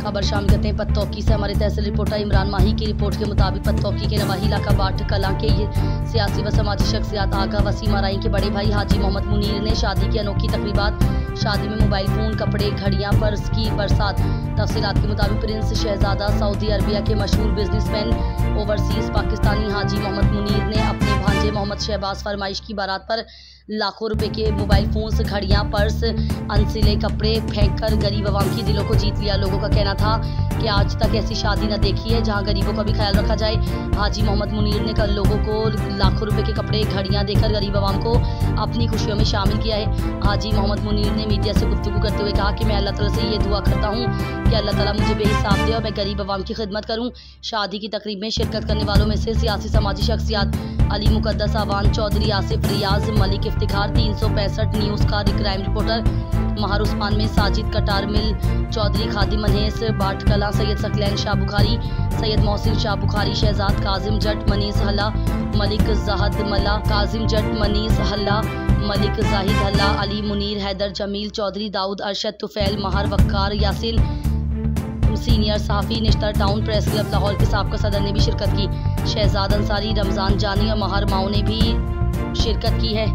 खबर शामिल करते हैं पत्तौकी से। हमारे तहसील रिपोर्टर इमरान माही की रिपोर्ट के मुताबिक पत्तौकी के नवाही इलाका बाट कलां के ये सियासी व समाजी शख्सियात आगा वसीम आराई के बड़े भाई हाजी मोहम्मद मुनीर ने शादी की अनोखी तकरीबात, शादी में मोबाइल फ़ोन, कपड़े, घड़ियां, पर्स की बरसात। तफसीलात के मुताबिक प्रिंस शहजादा सऊदी अरबिया के मशहूर बिजनेसमैन ओवरसीज़ पाकिस्तानी हाजी मोहम्मद मुनीर ने अपने भांजे मोहम्मद शहबाज फरमाइश की बारात पर लाखों रुपए के मोबाइल फ़ोन्स, घड़ियां, पर्स, अनसिले कपड़े फेंक कर गरीब आवाम की दिलों को जीत लिया। लोगों का कहना था कि आज तक ऐसी शादी न देखी है जहां गरीबों का भी ख्याल रखा जाए। हाजी मोहम्मद मुनीर ने कल लोगों को लाखों रुपए के कपड़े, घड़ियां देकर गरीब आवाम को अपनी खुशियों में शामिल किया है। हाजी मोहम्मद मुनीर ने मीडिया से गुफ्तगू करते हुए कहा कि मैं अल्लाह ताला से ये दुआ करता हूँ कि अल्लाह ताला मुझे बेहिसाब दे और मैं गरीब आवाम की खिदमत करूँ। शादी की तकरीब में शिरकत करने वालों में से सियासी समाजी शख्सियात अली मुकद्दस आवान चौधरी, आसिफ रियाज, मलिक इफ्तिखार, 365 न्यूज़ का क्राइम रिपोर्टर महार उस्मान में साजिद कटार मिल चौधरी, खादिम महेश बाट कलां, सैयद सकलैन शाह बुखारी, सैयद मोहसिन शाह बुखारी, शहजाद काजिम जट मनीस हल्ला, मलिक जाहद मल्ला, काजिम जट मनीस हल्ला, मलिक जाहिद हल्ला, अली मुनीर, हैदर जमील चौधरी, दाऊद अरशद तुफैल, महर वक्कार, यासिन सीनियर सहाफ़ी, Nishtar town press club Lahore के साबका सदर ने भी शिरकत की। शहजाद अंसारी, रमज़ान जानी और महर माओ ने भी शिरकत की है।